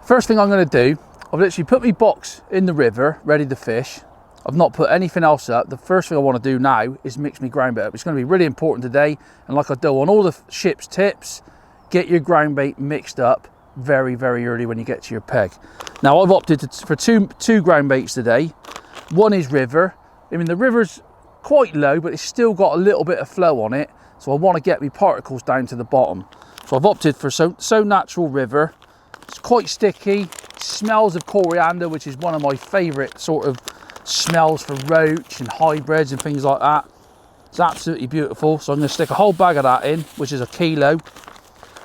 First thing I'm going to do, I've literally put my box in the river, ready to fish. I've not put anything else up. The first thing I want to do now is mix my ground bait up. It's going to be really important today, and like I do on all the Shipp's tips, get your ground bait mixed up very, very early when you get to your peg. Now I've opted for two ground baits today. One is River. I mean, the river's quite low, but it's still got a little bit of flow on it, so I want to get my particles down to the bottom. So I've opted for So Natural River. It's quite sticky, smells of coriander, which is one of my favourite sort of smells for roach and hybrids and things like that. It's absolutely beautiful. So I'm going to stick a whole bag of that in, which is 1 kilo.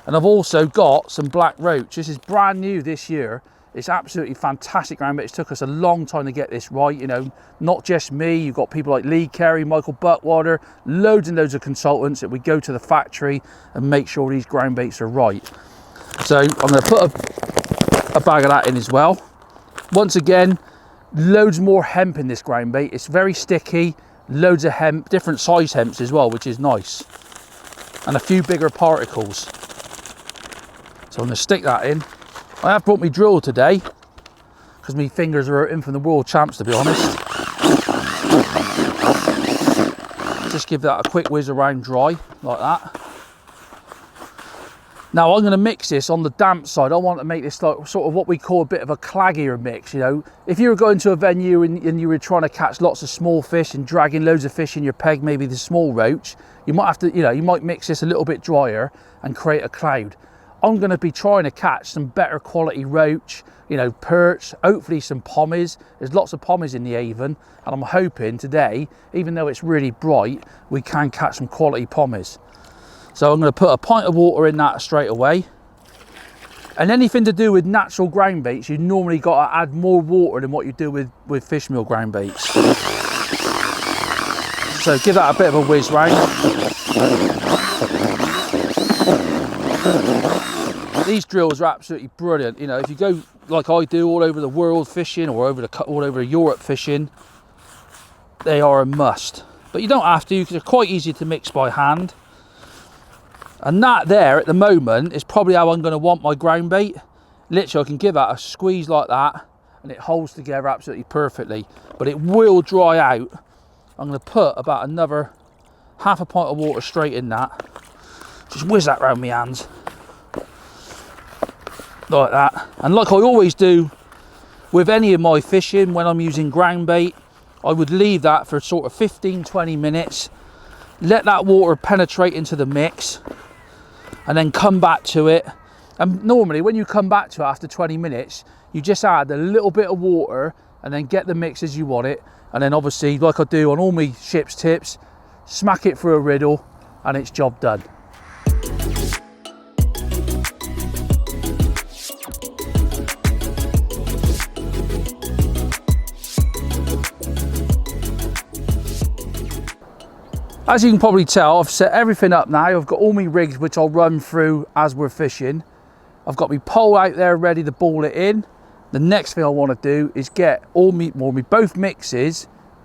And I've also got some black roach. This is brand new this year. It's absolutely fantastic ground bait. It took us a long time to get this right, you know, not just me. You've got people like Lee Carey, Michael Buttwater, loads and loads of consultants that we go to the factory and make sure these ground baits are right. So I'm going to put a bag of that in as well. Once again, loads more hemp in this ground bait. It's very sticky, loads of hemp, different size hemps as well, which is nice. And a few bigger particles. So I'm going to stick that in. I have brought my drill today because my fingers are hurting from the world champs, to be honest. Just give that a quick whiz around dry like that. Now I'm going to mix this on the damp side. I want to make this like sort of what we call a bit of a claggier mix, you know. If you were going to a venue and you were trying to catch lots of small fish and dragging loads of fish in your peg, maybe the small roach, you might have to, you know, you might mix this a little bit drier and create a cloud. I'm going to be trying to catch some better quality roach, you know, perch, hopefully some pommies. There's lots of pommies in the Avon, and I'm hoping today, even though it's really bright, we can catch some quality pommies. So I'm going to put a pint of water in that straight away. And anything to do with natural ground baits, you normally got to add more water than what you do with fish meal ground baits. So give that a bit of a whiz round. These drills are absolutely brilliant. You know, if you go like I do all over the world fishing, or all over Europe fishing, they are a must. But you don't have to, because they're quite easy to mix by hand. And that there at the moment is probably how I'm going to want my ground bait. Literally, I can give that a squeeze like that and it holds together absolutely perfectly. But it will dry out. I'm going to put about another half a pint of water straight in that. Just whiz that round my hands. Like that. And like I always do with any of my fishing, when I'm using ground bait, I would leave that for sort of 15-20 minutes. Let that water penetrate into the mix. And then come back to it. And normally when you come back to it after 20 minutes, you just add a little bit of water and then get the mix as you want it. And then obviously, like I do on all my Shipp's tips, smack it through a riddle and it's job done. As you can probably tell, I've set everything up now. I've got all my rigs, which I'll run through as we're fishing. I've got my pole out there ready to ball it in. The next thing I want to do is get both mixes,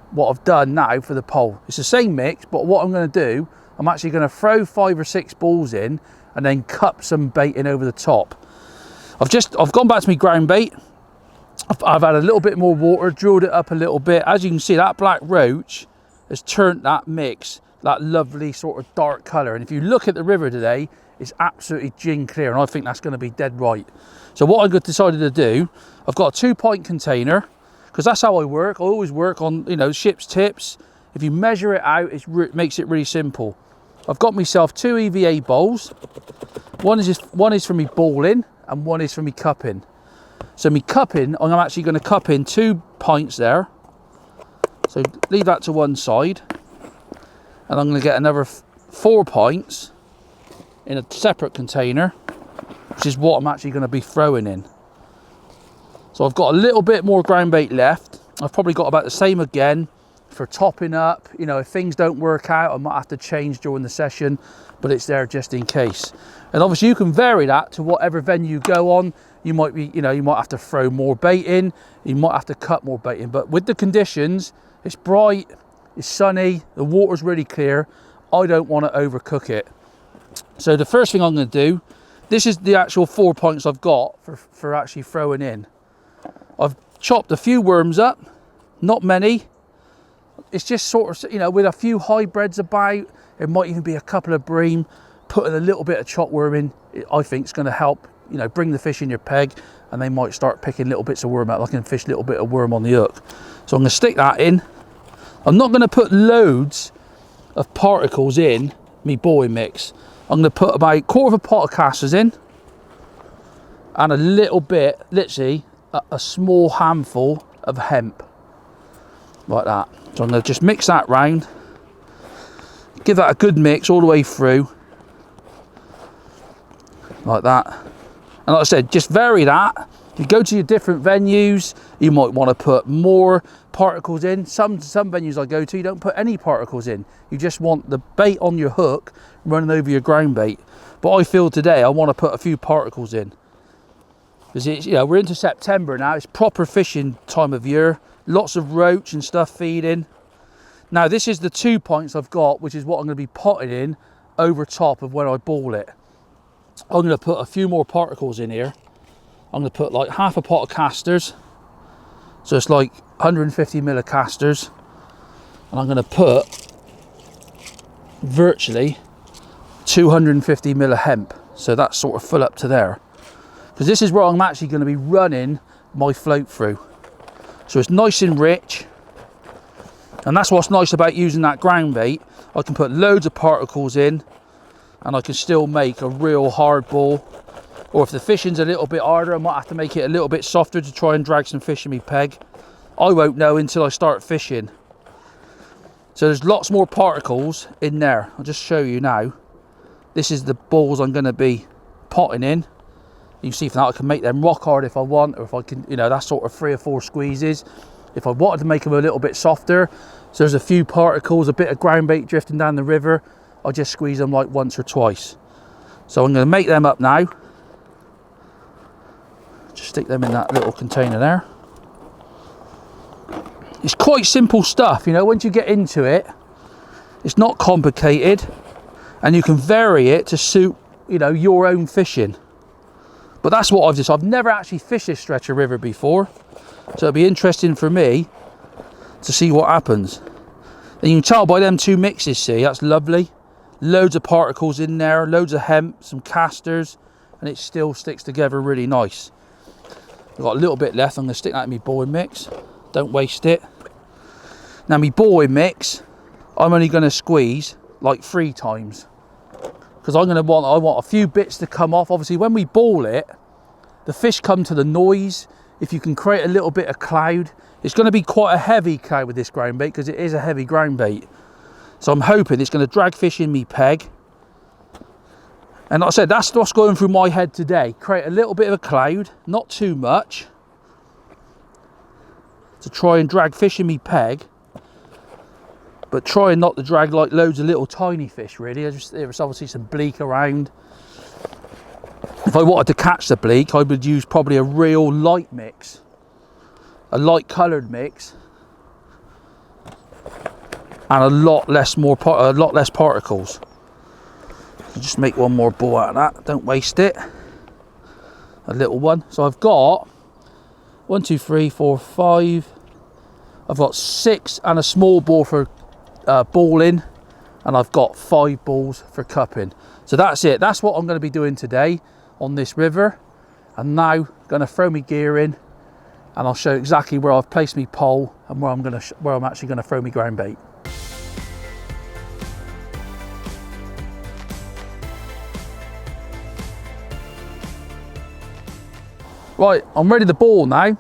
what I've done now for the pole. It's the same mix, but what I'm going to do, I'm actually going to throw 5 or 6 balls in and then cup some bait in over the top. I've gone back to my ground bait. I've had a little bit more water, drilled it up a little bit. As you can see, that black roach has turned that mix that lovely sort of dark colour, and if you look at the river today, it's absolutely gin clear, and I think that's going to be dead right. So what I've decided to do, I've got a 2-pint container, because that's how I work. I always work on, you know, Shipp's tips. If you measure it out, it makes it really simple. I've got myself 2 EVA bowls. One is for me balling and one is for me cupping. So me cupping, I'm actually going to cup in 2 pints there. So leave that to one side. And I'm going to get another 4 pints in a separate container, which is what I'm actually going to be throwing in. So I've got a little bit more ground bait left. I've probably got about the same again for topping up. You know, if things don't work out, I might have to change during the session, but it's there just in case. And obviously you can vary that to whatever venue you go on. You might be, you know, you might have to throw more bait in, you might have to cut more bait in, but with the conditions, it's bright, it's sunny, the water's really clear. I don't want to overcook it. So the first thing I'm going to do this is the actual 4 points I've got for actually throwing in. I've chopped a few worms up, not many. It's just sort of, you know, with a few hybrids about, there might even be a couple of bream. Putting a little bit of chop worm in, I think, is going to help, you know, bring the fish in your peg, and they might start picking little bits of worm out. I can fish a little bit of worm on the hook. So I'm going to stick that in. I'm not going to put loads of particles in me boy mix. I'm going to put about a quarter of a pot of casters in, and a little bit, literally a small handful of hemp, like that. So I'm going to just mix that round, give that a good mix all the way through, like that. And like I said, just vary that. You go to your different venues, you might want to put more particles in. Some venues I go to, you don't put any particles in. You just want the bait on your hook running over your ground bait. But I feel today I want to put a few particles in, because it's, you know, we're into September now. It's proper fishing time of year. Lots of roach and stuff feeding. Now this is the 2 points I've got, which is what I'm going to be potting in over top of where I ball it. I'm going to put a few more particles in here. I'm going to put like half a pot of casters, so it's like 150 mil of casters, and I'm going to put virtually 250 mil of hemp, so that's sort of full up to there, because this is where I'm actually going to be running my float through, so it's nice and rich. And that's what's nice about using that ground bait. I can put loads of particles in, and I can still make a real hard ball. Or if the fishing's a little bit harder, I might have to make it a little bit softer to try and drag some fish in me peg. I won't know until I start fishing. So there's lots more particles in there. I'll just show you now. This is the balls I'm going to be potting in. You can see from that I can make them rock hard if I want, or if I can, you know, that's sort of 3 or 4 squeezes. If I wanted to make them a little bit softer, so there's a few particles, a bit of ground bait drifting down the river, I just squeeze them like once or twice. So I'm going to make them up now. Just stick them in that little container there. It's quite simple stuff, you know, once you get into it, it's not complicated, and you can vary it to suit, you know, your own fishing. But that's what I've just, I've never actually fished this stretch of river before, so it'll be interesting for me to see what happens. And you can tell by them 2 mixes, see, that's lovely. Loads of particles in there, loads of hemp, some casters, and it still sticks together really nice. I've got a little bit left. I'm going to stick that in my boy mix. Don't waste it. Now my boy mix, I'm only going to squeeze like 3 times, because I want a few bits to come off. Obviously when we ball it, the fish come to the noise. If you can create a little bit of cloud, it's going to be quite a heavy cloud with this ground bait, because it is a heavy ground bait. So I'm hoping it's going to drag fish in me peg. And like I said, that's what's going through my head today. Create a little bit of a cloud, not too much, to try and drag fish in me peg, but trying not to drag like loads of little tiny fish really. There's obviously some bleak around. If I wanted to catch the bleak, I would use probably a real light mix, a light coloured mix, and a lot less particles. I'll just make one more ball out of that, don't waste it. A little one. So I've got 1, 2, 3, 4, 5. I've got 6 and a small ball for balling, and I've got 5 balls for cupping. So that's it. That's what I'm going to be doing today on this river. I'm now going to throw my gear in, and I'll show you exactly where I've placed my pole and where I'm actually going to throw my ground bait. Right, I'm ready to ball now.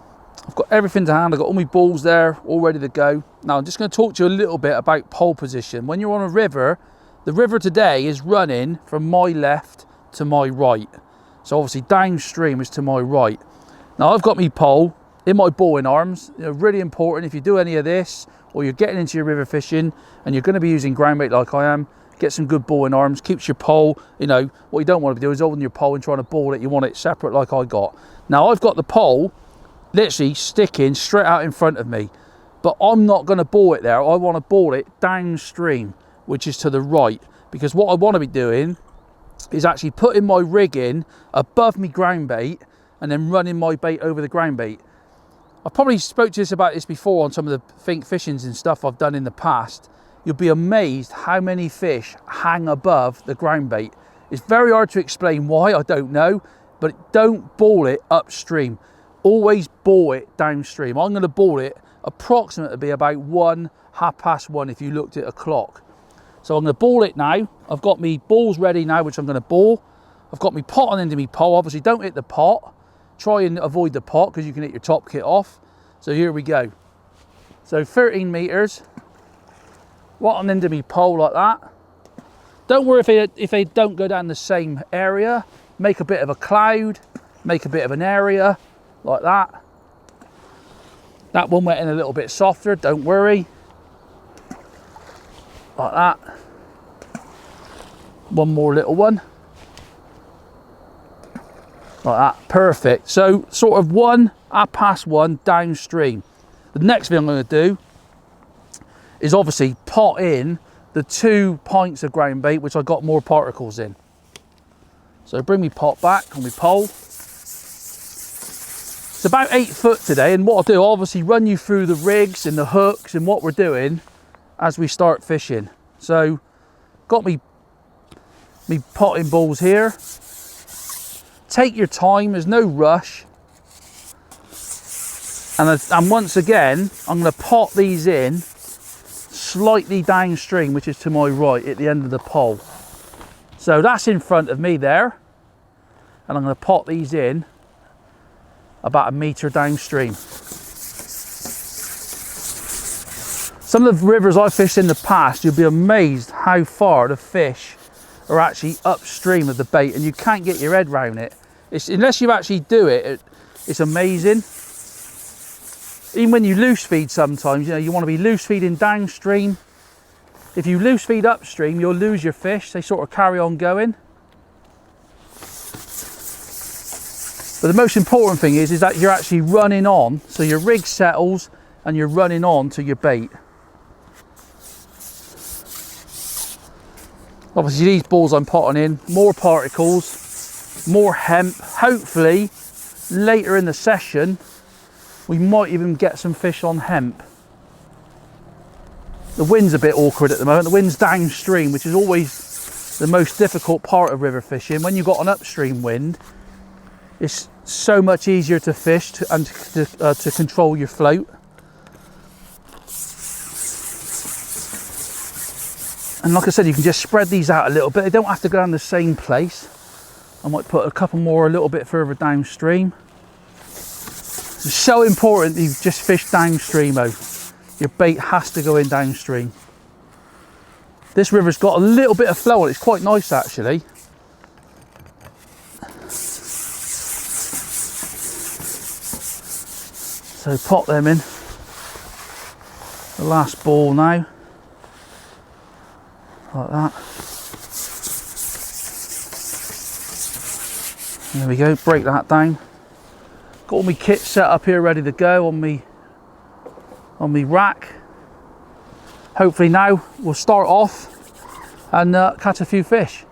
I've got everything to hand. I've got all my balls there, all ready to go. Now I'm just going to talk to you a little bit about pole position. When you're on a river, the river today is running from my left to my right. So obviously downstream is to my right. Now I've got my pole in my boring arms. You know, really important if you do any of this, or you're getting into your river fishing and you're going to be using ground bait like I am, get some good boring arms, keeps your pole, you know, what you don't want to do is holding your pole and trying to ball it. You want it separate like I got. Now I've got the pole literally sticking straight out in front of me, but I'm not going to ball it there. I want to ball it downstream, which is to the right, because what I want to be doing is actually putting my rig in above me ground bait and then running my bait over the ground bait. I probably spoke to us about this before on some of the think fishings and stuff I've done in the past. You'll be amazed how many fish hang above the ground bait. It's very hard to explain why, I don't know, but don't ball it upstream. Always ball it downstream. I'm going to ball it approximately about 1:30 if you looked at a clock. So I'm going to ball it now. I've got me balls ready now, which I'm going to ball. I've got me pot on into me pole. Obviously don't hit the pot. Try and avoid the pot because you can hit your top kit off. So here we go. So 13 meters. What on into me pole like that. Don't worry if they don't go down the same area. Make a bit of a cloud. Make a bit of an area like that. That one went in a little bit softer. Don't worry. Like that. One more little one. Like that. Perfect. So sort of 1:30 downstream. The next thing I'm going to do is obviously pot in the 2 pints of ground bait, which I got more particles in. So bring me pot back on my pole. It's about 8 foot today, and what I'll do, I'll obviously run you through the rigs and the hooks and what we're doing as we start fishing. So got me potting balls here. Take your time, there's no rush. And once again, I'm going to pot these in slightly downstream, which is to my right at the end of the pole. So that's in front of me there. And I'm going to pot these in about 1 meter downstream. Some of the rivers I fished in the past, you'll be amazed how far the fish are actually upstream of the bait, and you can't get your head around it. Unless you actually do it, it's amazing. Even when you loose feed sometimes, you want to be loose feeding downstream. If you loose feed upstream, you'll lose your fish. They sort of carry on going. But the most important thing is that you're actually running on, so your rig settles and you're running on to your bait. Obviously these balls I'm potting in, more particles, more hemp. Hopefully later in the session we might even get some fish on hemp. The wind's a bit awkward at the moment. The wind's downstream, which is always the most difficult part of river fishing. When you've got an upstream wind, it's so much easier to fish and to control your float. And like I said, you can just spread these out a little bit. They don't have to go down the same place. I might put a couple more a little bit further downstream. It's so important that you just fish downstream out. Your bait has to go in downstream. This river's got a little bit of flow on it. It's quite nice actually. So pop them in. The last ball now. Like that. There we go, break that down. Got all my kit set up here ready to go on me rack. Hopefully now we'll start off and catch a few fish.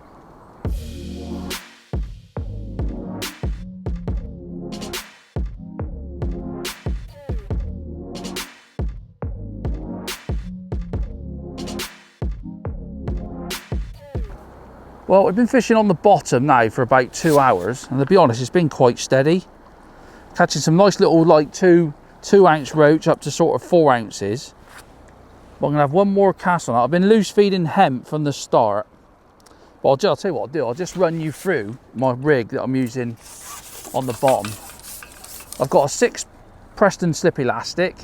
Well, we've been fishing on the bottom now for about 2 hours, and to be honest, it's been quite steady. Catching some nice little like 2 ounce roach up to sort of 4 ounces. But I'm gonna have one more cast on it. I've been loose feeding hemp from the start. But I'll tell you what I'll do. I'll just run you through my rig that I'm using on the bottom. I've got a 6 Preston slip elastic,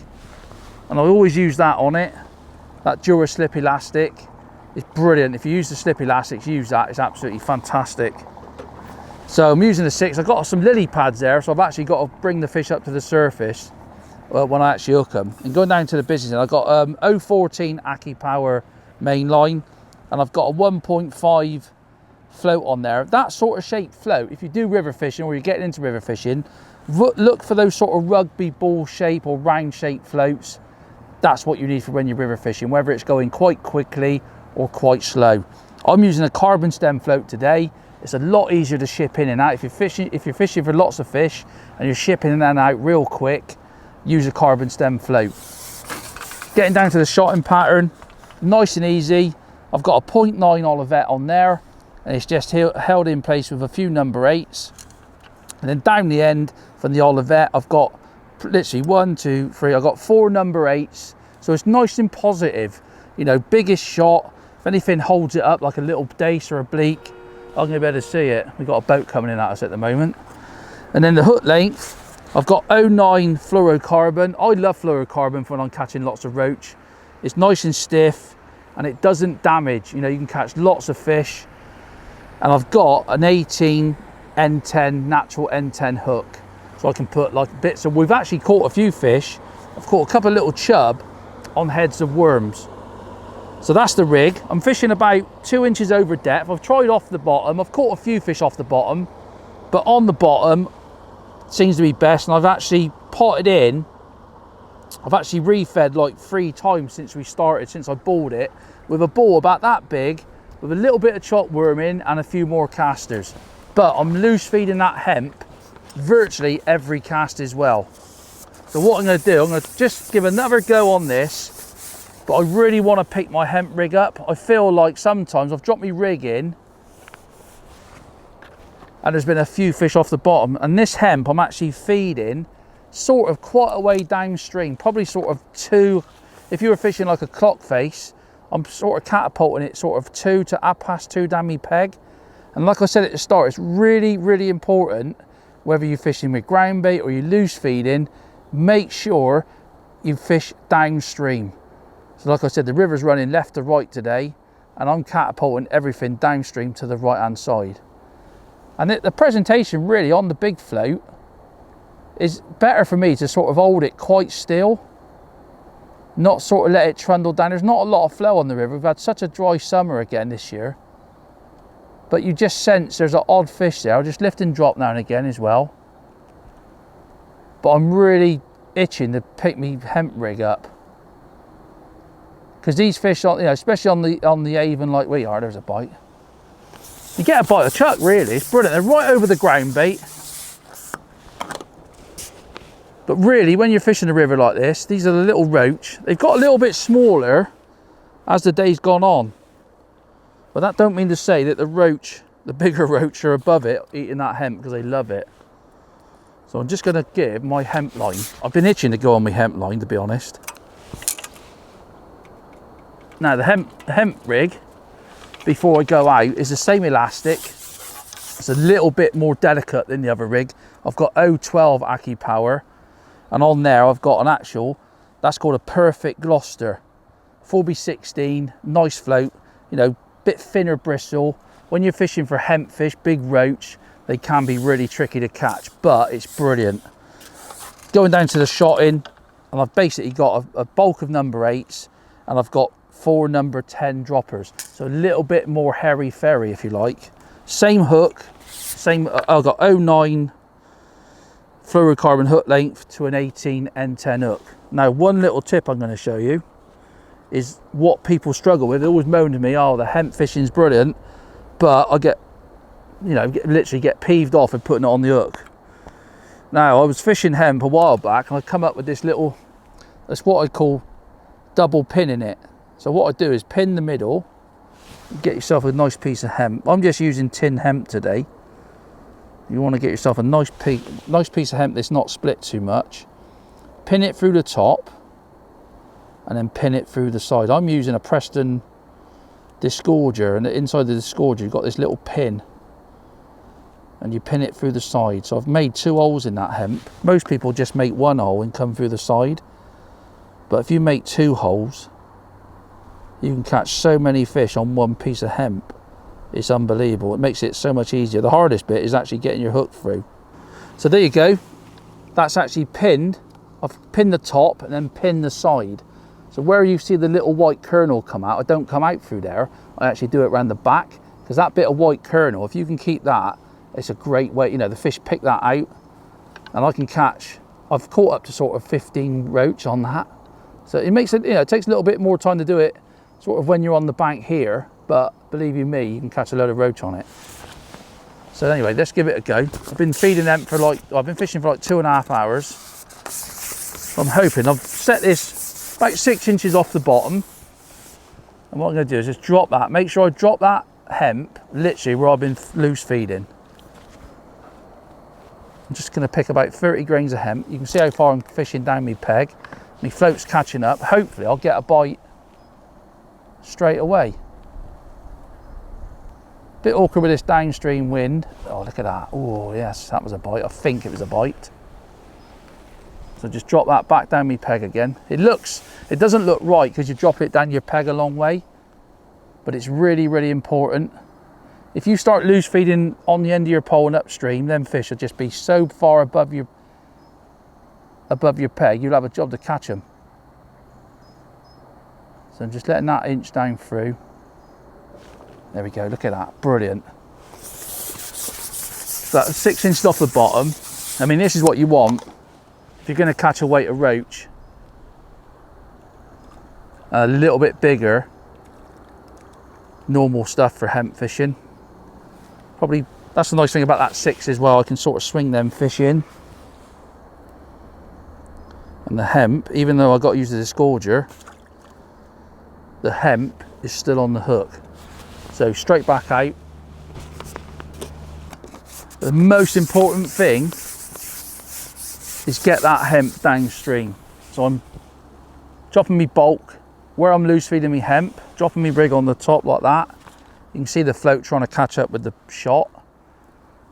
and I always use that on it. That Dura slip elastic. It's brilliant. If you use the slip elastics, use that. It's absolutely fantastic. So I'm using the 6. I've got some lily pads there, so I've actually got to bring the fish up to the surface when I actually hook them. And going down to the business, I've got 014 Aki Power main line, and I've got a 1.5 float on there. That sort of shaped float, if you do river fishing or you're getting into river fishing, look for those sort of rugby ball shape or round shaped floats. That's what you need for when you're river fishing, whether it's going quite quickly or quite slow. I'm using a carbon stem float today. It's a lot easier to ship in and out. If you're fishing for lots of fish and you're shipping in and out real quick, use a carbon stem float. Getting down to the shotting pattern, nice and easy. I've got a 0.9 Olivet on there, and it's just held in place with a few number 8s. And then down the end from the Olivet, I've got literally 1, 2, 3, I've got 4 number 8s. So it's nice and positive, you know, biggest shot. If anything holds it up like a little dace or a bleak, I'm gonna be able to see it. We've got a boat coming in at us at the moment. And then the hook length, I've got 09 fluorocarbon. I love fluorocarbon for when I'm catching lots of roach. It's nice and stiff and it doesn't damage. You know, you can catch lots of fish. And I've got an 18 N10, natural N10 hook. So I can put like bits of, we've actually caught a few fish. I've caught a couple of little chub on heads of worms. So that's the rig. I'm fishing about 2 inches over depth. I've tried off the bottom. I've caught a few fish off the bottom, but on the bottom seems to be best. And I've actually potted in. I've actually refed like 3 times since we started, since I bought it, with a ball about that big, with a little bit of chopped worm in and a few more casters. But I'm loose feeding that hemp virtually every cast as well. So what I'm going to do, I'm going to just give another go on this. But I really want to pick my hemp rig up. I feel like sometimes I've dropped my rig in and there's been a few fish off the bottom. And this hemp I'm actually feeding sort of quite a way downstream, probably sort of 2, if you were fishing like a clock face, I'm sort of catapulting it sort of 2 to 2:30 down my peg. And like I said at the start, it's really, really important, whether you're fishing with ground bait or you're loose feeding, make sure you fish downstream. So like I said, the river's running left to right today, and I'm catapulting everything downstream to the right hand side. And the presentation really on the big float is better for me to sort of hold it quite still, not sort of let it trundle down. There's not a lot of flow on the river. We've had such a dry summer again this year, but you just sense there's an odd fish there. I'll just lift and drop now and again as well. But I'm really itching to pick me hemp rig up, because these fish, you know, especially on the Avon like we are, there's a bite. You get a bite of chuck, really. It's brilliant. They're right over the ground bait. But really, when you're fishing a river like this, these are the little roach. They've got a little bit smaller as the day's gone on. But that don't mean to say that the roach, the bigger roach, are above it eating that hemp, because they love it. So I'm just going to give my hemp line. I've been itching to go on my hemp line, to be honest. Now the hemp rig, before I go out, is the same elastic. It's a little bit more delicate than the other rig. I've got 012 Aki power, and on there I've got an actual, that's called a Perfect Gloucester. 4B16, nice float, you know, bit thinner bristle. When you're fishing for hemp fish, big roach, they can be really tricky to catch, but it's brilliant. Going down to the shotting, and I've basically got a bulk of number 8s, and I've got 4 number 10 droppers, so a little bit more hairy fairy if you like. Same hook, same. I've got 09 fluorocarbon hook length to an 18 N10 hook. Now one little tip I'm going to show you is what people struggle with. They always moan to me, oh, the hemp fishing's brilliant, but I get, you know, literally get peeved off at putting it on the hook. Now I was fishing hemp a while back and I come up with this little, that's what I call double pinning it. So what I do is pin the middle, get yourself a nice piece of hemp. I'm just using tin hemp today. You want to get yourself a nice piece of hemp that's not split too much. Pin it through the top and then pin it through the side. I'm using a Preston disgorger, and inside the disgorger you've got this little pin, and you pin it through the side. So I've made 2 holes in that hemp. Most people just make 1 hole and come through the side, but if you make 2 holes, you can catch so many fish on 1 piece of hemp. It's unbelievable. It makes it so much easier. The hardest bit is actually getting your hook through. So there you go. That's actually pinned. I've pinned the top and then pinned the side. So where you see the little white kernel come out, I don't come out through there. I actually do it around the back, because that bit of white kernel, if you can keep that, it's a great way, you know, the fish pick that out, and I can catch, I've caught up to sort of 15 roach on that. So it makes it, you know, it takes a little bit more time to do it sort of when you're on the bank here, but believe you me, you can catch a load of roach on it. So anyway, let's give it a go. I've been feeding them for like, I've been fishing for like 2.5 hours. I'm hoping, I've set this about 6 inches off the bottom. And what I'm going to do is just drop that. Make sure I drop that hemp literally where I've been loose feeding. I'm just going to pick about 30 grains of hemp. You can see how far I'm fishing down my peg. My float's catching up. Hopefully I'll get a bite straight away. Bit awkward with this downstream wind. Oh, look at that. Oh yes, that was a bite. I think it was a bite. So just drop that back down my peg again. It doesn't look right because you drop it down your peg a long way, but it's really, really important. If you start loose feeding on the end of your pole and upstream, them fish will just be so far above your peg, you'll have a job to catch them. So I'm just letting that inch down through. There we go, look at that, brilliant. So that's 6 inches off the bottom. I mean, this is what you want if you're going to catch a weight of roach. A little bit bigger, normal stuff for hemp fishing. Probably, that's the nice thing about that 6 as well, I can sort of swing them fish in. And the hemp, even though I've got to use the disgorger, the hemp is still on the hook. So straight back out. The most important thing is get that hemp downstream. So I'm dropping me bulk where I'm loose feeding me hemp, dropping me rig on the top like that. You can see the float trying to catch up with the shot.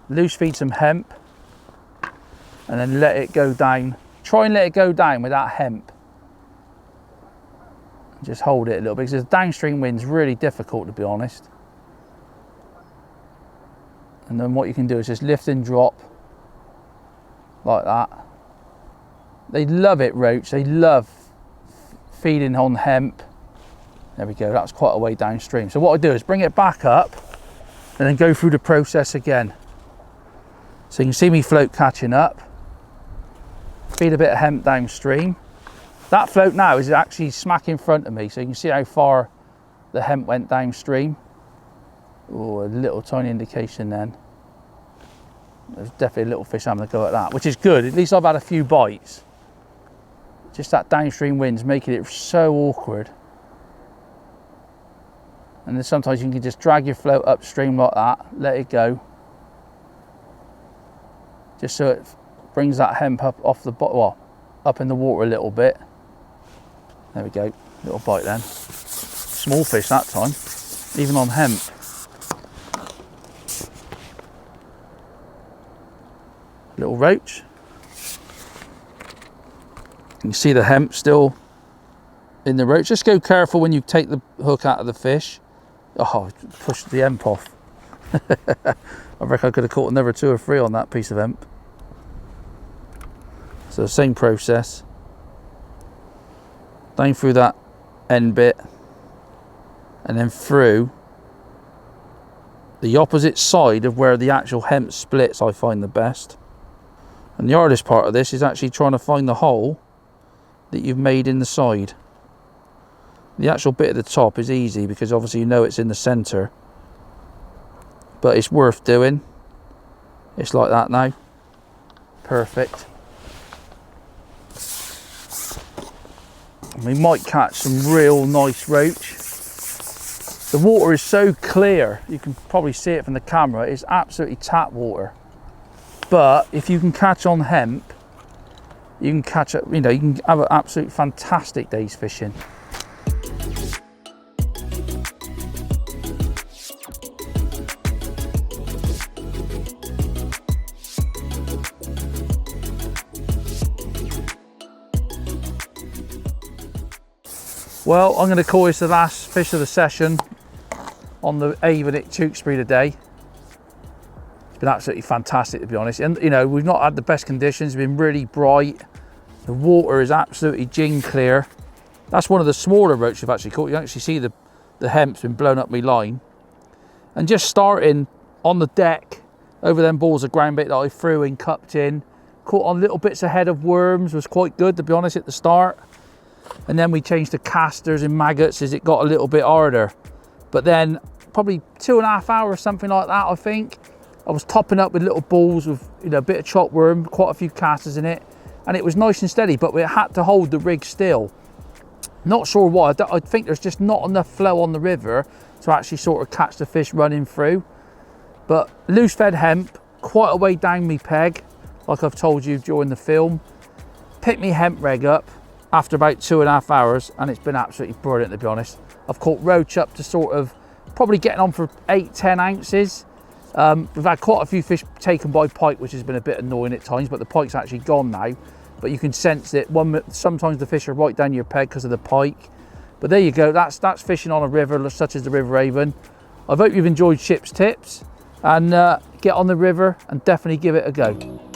Loose feed some hemp and then let it go down. Try and let it go down with that hemp. Just hold it a little bit because the downstream wind's really difficult, to be honest. And then what you can do is just lift and drop like that. They love it, roach. They love feeding on hemp. There we go, that's quite a way downstream. So what I do is bring it back up and then go through the process again. So you can see me float catching up. Feed a bit of hemp downstream. That float now is actually smack in front of me, so you can see how far the hemp went downstream. Oh, a little tiny indication then. There's definitely a little fish having a go at that, which is good. At least I've had a few bites. Just that downstream wind's making it so awkward. And then sometimes you can just drag your float upstream like that, let it go. Just so it brings that hemp up off the bottom, well, up in the water a little bit. There we go, little bite then. Small fish that time, even on hemp. Little roach. You can see the hemp still in the roach. Just go careful when you take the hook out of the fish. Oh, push the hemp off. I reckon I could have caught another 2 or 3 on that piece of hemp. So same process. Down through that end bit and then through the opposite side of where the actual hemp splits, I find the best. And the hardest part of this is actually trying to find the hole that you've made in the side. The actual bit at the top is easy because obviously you know it's in the center, but it's worth doing. It's like that now. Perfect. We might catch some real nice roach. The water is so clear, you can probably see it from the camera, it's absolutely tap water. But if you can catch on hemp, you can catch it, you know, you can have an absolute fantastic day's fishing. Well, I'm going to call this the last fish of the session on the Avon at Tewksbury today. It's been absolutely fantastic, to be honest. And you know, we've not had the best conditions. It's been really bright. The water is absolutely gin clear. That's one of the smaller roach I've actually caught. You can actually see the hemp's been blown up my line. And just starting on the deck over them balls of ground bait that I threw and cupped in, caught on little bits ahead of worms, was quite good, to be honest, at the start. And then we changed to casters and maggots as it got a little bit harder. But then probably 2.5 hours, something like that, I think, I was topping up with little balls with, you know, a bit of chop worm, quite a few casters in it, and it was nice and steady, but it had to hold the rig still. Not sure why. I think there's just not enough flow on the river to actually sort of catch the fish running through. But loose fed hemp, quite a way down me peg, like I've told you during the film. Picked me hemp rig up after about 2.5 hours, and it's been absolutely brilliant, to be honest. I've caught roach up to sort of probably getting on for 8-10 ounces. We've had quite a few fish taken by pike, which has been a bit annoying at times, but the pike's actually gone now. But you can sense it. Sometimes the fish are right down your peg because of the pike. But there you go, that's fishing on a river such as the River Avon. I hope you've enjoyed Shipp's tips, and get on the river and definitely give it a go.